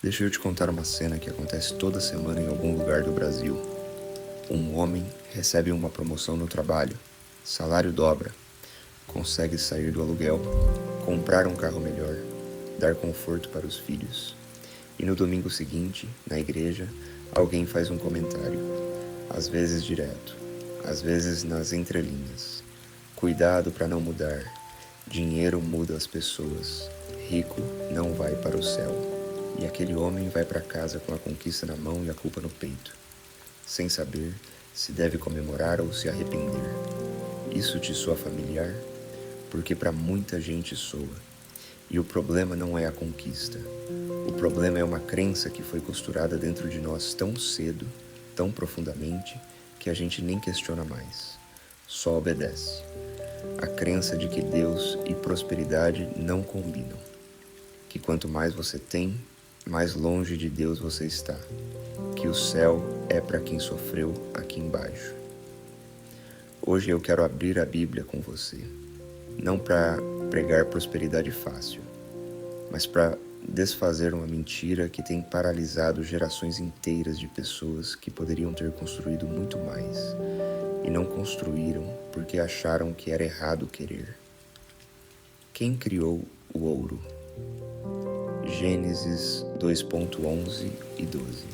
Deixa eu te contar uma cena que acontece toda semana em algum lugar do Brasil. Um homem recebe uma promoção no trabalho, salário dobra, consegue sair do aluguel, comprar um carro melhor, dar conforto para os filhos. E no domingo seguinte, na igreja, alguém faz um comentário, às vezes direto, às vezes nas entrelinhas. Cuidado para não mudar. Dinheiro muda as pessoas. Rico não vai para o céu. E aquele homem vai para casa com a conquista na mão e a culpa no peito, sem saber se deve comemorar ou se arrepender. Isso te soa familiar? Porque para muita gente soa. E o problema não é a conquista. O problema é uma crença que foi costurada dentro de nós tão cedo, tão profundamente, que a gente nem questiona mais. Só obedece. A crença de que Deus e prosperidade não combinam. Que quanto mais você tem, mais longe de Deus você está. Que o céu é para quem sofreu aqui embaixo. Hoje eu quero abrir a Bíblia com você. Não para pregar prosperidade fácil, mas para desfazer uma mentira que tem paralisado gerações inteiras de pessoas que poderiam ter construído muito mais e não construíram porque acharam que era errado querer. Quem criou o ouro? Gênesis 2.11 e 12.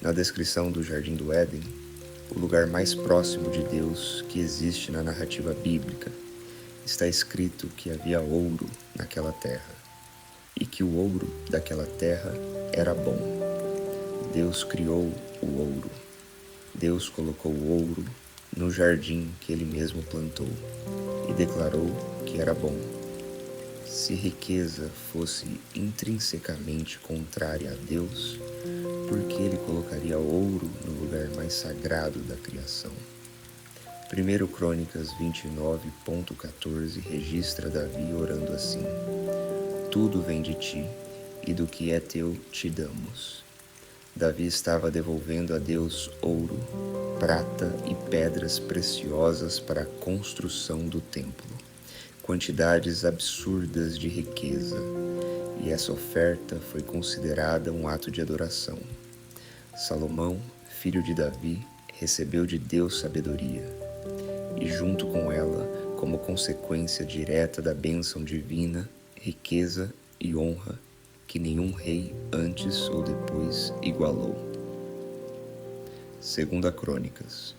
Na descrição do Jardim do Éden, o lugar mais próximo de Deus que existe na narrativa bíblica, está escrito que havia ouro naquela terra e que o ouro daquela terra era bom. Deus criou o ouro. Deus colocou o ouro no jardim que ele mesmo plantou e declarou que era bom. Se riqueza fosse intrinsecamente contrária a Deus, por que ele colocaria ouro no lugar mais sagrado da criação? 1 Crônicas 29.14 registra Davi orando assim: tudo vem de ti, e do que é teu te damos. Davi estava devolvendo a Deus ouro, prata e pedras preciosas para a construção do templo. Quantidades absurdas de riqueza, e essa oferta foi considerada um ato de adoração. Salomão, filho de Davi, recebeu de Deus sabedoria, e junto com ela, como consequência direta da bênção divina, riqueza e honra que nenhum rei antes ou depois igualou. 2 Crônicas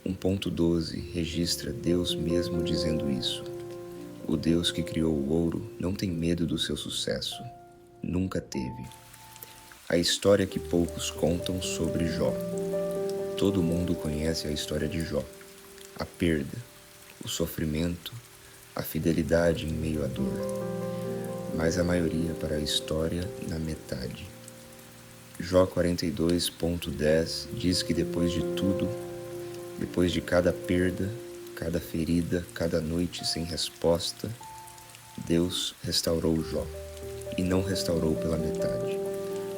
1.12 registra Deus mesmo dizendo isso. O Deus que criou o ouro não tem medo do seu sucesso. Nunca teve. A história que poucos contam sobre Jó. Todo mundo conhece a história de Jó. A perda, o sofrimento, a fidelidade em meio à dor. Mas a maioria para a história na metade. Jó 42.10 diz que depois de tudo, depois de cada perda, cada ferida, cada noite sem resposta, Deus restaurou Jó, e não restaurou pela metade.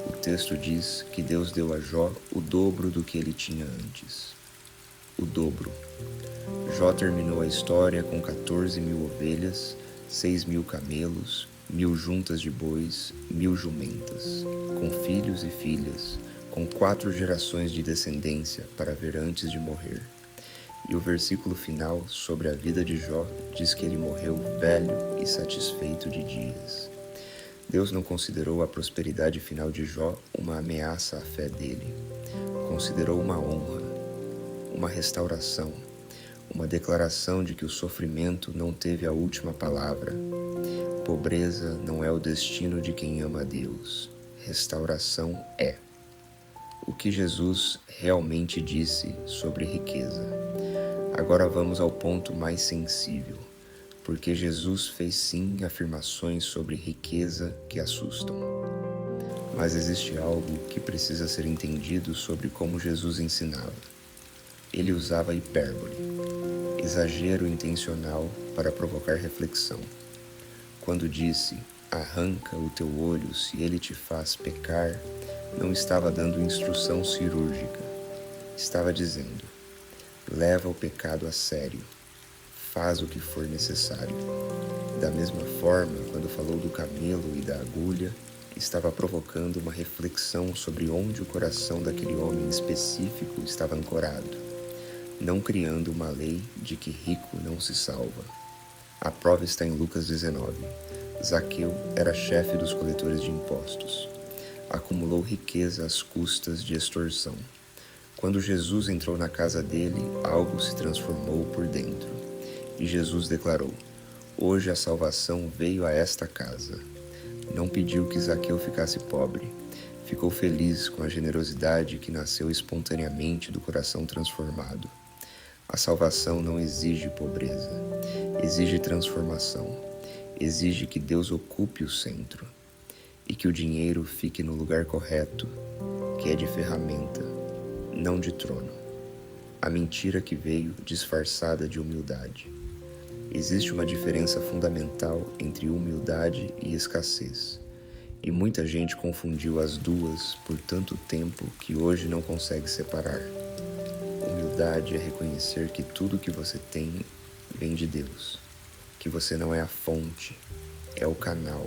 O texto diz que Deus deu a Jó o dobro do que ele tinha antes. O dobro. Jó terminou a história com 14.000 ovelhas, 6.000 camelos, 1.000 juntas de bois, 1.000 jumentas, com filhos e filhas, com 4 gerações de descendência para ver antes de morrer. E o versículo final sobre a vida de Jó diz que ele morreu velho e satisfeito de dias. Deus não considerou a prosperidade final de Jó uma ameaça à fé dele. Considerou uma honra, uma restauração, uma declaração de que o sofrimento não teve a última palavra. Pobreza não é o destino de quem ama a Deus. Restauração é. O que Jesus realmente disse sobre riqueza. Agora vamos ao ponto mais sensível, porque Jesus fez sim afirmações sobre riqueza que assustam. Mas existe algo que precisa ser entendido sobre como Jesus ensinava. Ele usava hipérbole, exagero intencional para provocar reflexão. Quando disse, arranca o teu olho se ele te faz pecar, não estava dando instrução cirúrgica. Estava dizendo, leva o pecado a sério, faz o que for necessário. Da mesma forma, quando falou do camelo e da agulha, estava provocando uma reflexão sobre onde o coração daquele homem específico estava ancorado, não criando uma lei de que rico não se salva. A prova está em Lucas 19. Zaqueu era chefe dos coletores de impostos. Acumulou riqueza às custas de extorsão. Quando Jesus entrou na casa dele, algo se transformou por dentro. E Jesus declarou: "Hoje a salvação veio a esta casa." Não pediu que Zaqueu ficasse pobre. Ficou feliz com a generosidade que nasceu espontaneamente do coração transformado. A salvação não exige pobreza, exige transformação, exige que Deus ocupe o centro e que o dinheiro fique no lugar correto, que é de ferramenta, não de trono. A mentira que veio disfarçada de humildade. Existe uma diferença fundamental entre humildade e escassez, e muita gente confundiu as duas por tanto tempo que hoje não consegue separar. Humildade é reconhecer que tudo que você tem vem de Deus, que você não é a fonte, é o canal,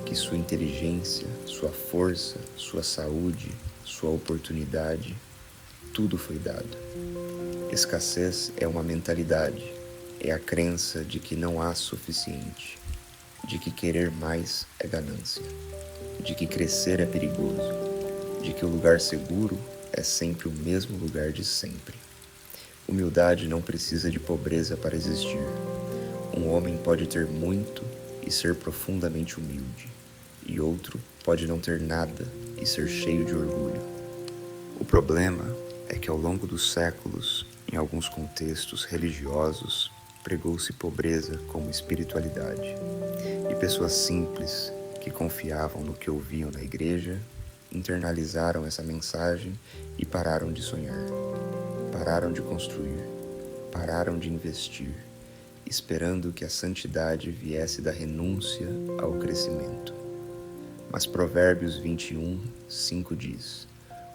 que sua inteligência, sua força, sua saúde, sua oportunidade, tudo foi dado. Escassez é uma mentalidade, é a crença de que não há suficiente, de que querer mais é ganância, de que crescer é perigoso, de que o lugar seguro é sempre o mesmo lugar de sempre. Humildade não precisa de pobreza para existir. Um homem pode ter muito e ser profundamente humilde, e outro pode não ter nada e ser cheio de orgulho. O problema é que ao longo dos séculos, em alguns contextos religiosos, pregou-se pobreza como espiritualidade, e pessoas simples que confiavam no que ouviam na igreja internalizaram essa mensagem e pararam de sonhar, pararam de construir, pararam de investir, esperando que a santidade viesse da renúncia ao crescimento. Mas Provérbios 21, 5 diz: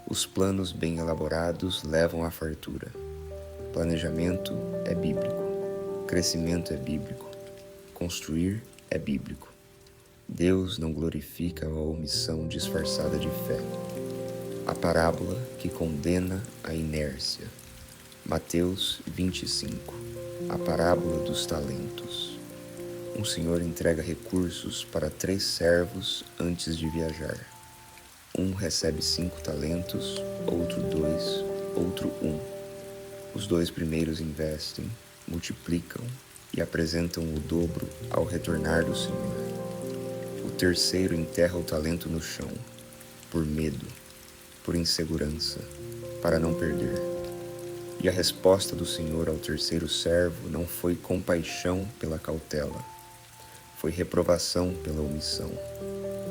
"Os planos bem elaborados levam à fartura." Planejamento é bíblico, crescimento é bíblico, construir é bíblico. Deus não glorifica a omissão disfarçada de fé. A parábola que condena a inércia. Mateus 25. A parábola dos talentos. Um senhor entrega recursos para 3 servos antes de viajar. Um recebe 5 talentos, outro 2, outro 1. Os 2 primeiros investem, multiplicam e apresentam o dobro ao retornar do senhor. O terceiro enterra o talento no chão, por medo, por insegurança, para não perder. E a resposta do Senhor ao terceiro servo não foi compaixão pela cautela, foi reprovação pela omissão.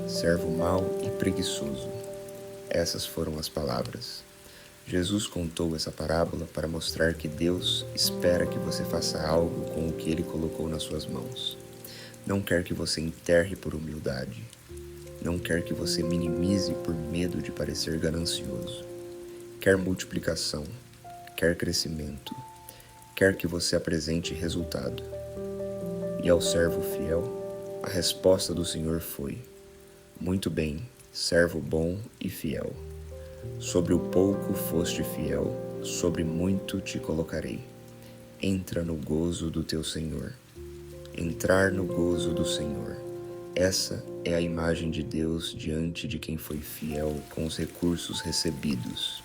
Servo mau e preguiçoso. Essas foram as palavras. Jesus contou essa parábola para mostrar que Deus espera que você faça algo com o que Ele colocou nas suas mãos. Não quer que você enterre por humildade. Não quer que você minimize por medo de parecer ganancioso. Quer multiplicação, quer crescimento, quer que você apresente resultado. E ao servo fiel, a resposta do Senhor foi: "Muito bem, servo bom e fiel. Sobre o pouco foste fiel, sobre muito te colocarei. Entra no gozo do teu Senhor." Entrar no gozo do Senhor. Essa é a imagem de Deus diante de quem foi fiel com os recursos recebidos.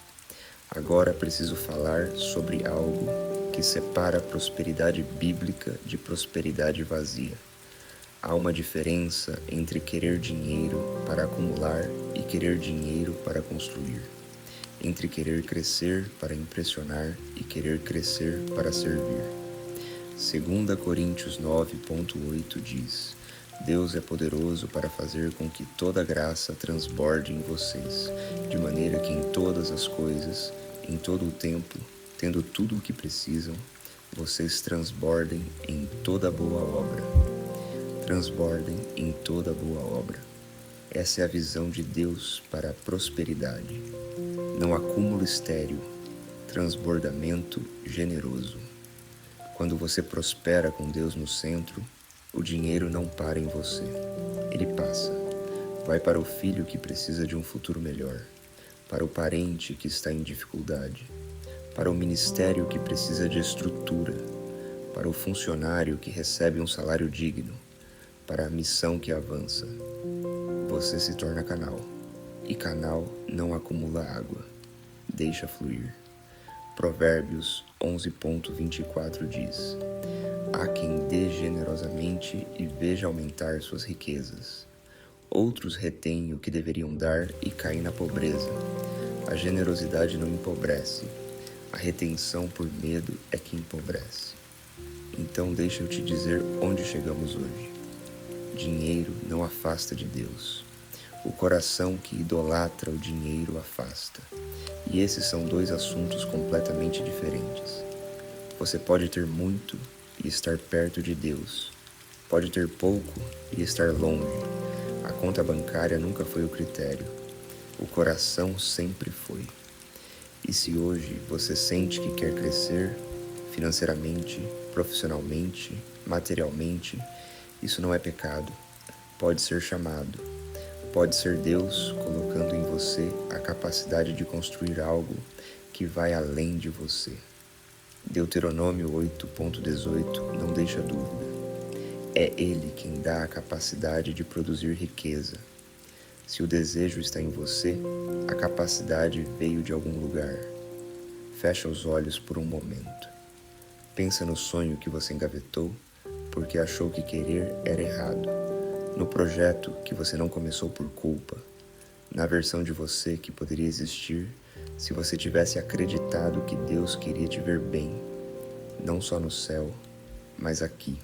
Agora preciso falar sobre algo que separa a prosperidade bíblica de prosperidade vazia. Há uma diferença entre querer dinheiro para acumular e querer dinheiro para construir. Entre querer crescer para impressionar e querer crescer para servir. 2 Coríntios 9,8 diz: "Deus é poderoso para fazer com que toda graça transborde em vocês, de maneira que em todas as coisas, em todo o tempo, tendo tudo o que precisam, vocês transbordem em toda boa obra." Transbordem em toda boa obra. Essa é a visão de Deus para a prosperidade. Não acúmulo estéril, transbordamento generoso. Quando você prospera com Deus no centro, o dinheiro não para em você. Ele passa, Vai para o filho que precisa de um futuro melhor, para o parente que está em dificuldade, para o ministério que precisa de estrutura, para o funcionário que recebe um salário digno, para a missão que avança. Você se torna canal, e canal não acumula água, deixa fluir. Provérbios 11.24 diz: há quem dê generosamente e veja aumentar suas riquezas. Outros retêm o que deveriam dar e caem na pobreza. A generosidade não empobrece. A retenção por medo é que empobrece. Então deixa eu te dizer onde chegamos hoje. Dinheiro não afasta de Deus. O coração que idolatra o dinheiro afasta. E esses são dois assuntos completamente diferentes. Você pode ter muito e estar perto de Deus. Pode ter pouco e estar longe. A conta bancária nunca foi o critério. O coração sempre foi. E se hoje você sente que quer crescer financeiramente, profissionalmente, materialmente, isso não é pecado. Pode ser chamado. Pode ser Deus colocando em você a capacidade de construir algo que vai além de você. Deuteronômio 8.18 não deixa dúvida. É Ele quem dá a capacidade de produzir riqueza. Se o desejo está em você, a capacidade veio de algum lugar. Fecha os olhos por um momento. Pensa no sonho que você engavetou porque achou que querer era errado. No projeto que você não começou por culpa. Na versão de você que poderia existir se você tivesse acreditado que Deus queria te ver bem. Não só no céu, mas aqui.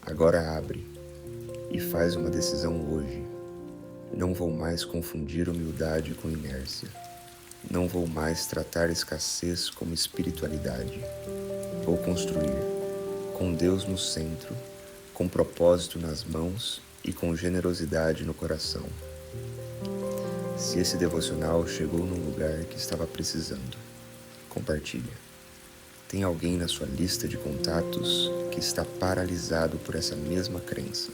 Agora abre e faz uma decisão hoje. Não vou mais confundir humildade com inércia. Não vou mais tratar escassez como espiritualidade. Vou construir, com Deus no centro, com propósito nas mãos e com generosidade no coração. Se esse devocional chegou num lugar que estava precisando, compartilha. Tem alguém na sua lista de contatos que está paralisado por essa mesma crença.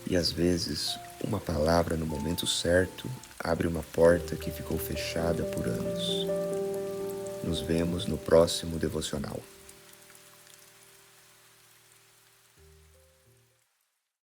E às vezes, uma palavra no momento certo abre uma porta que ficou fechada por anos. Nos vemos no próximo devocional.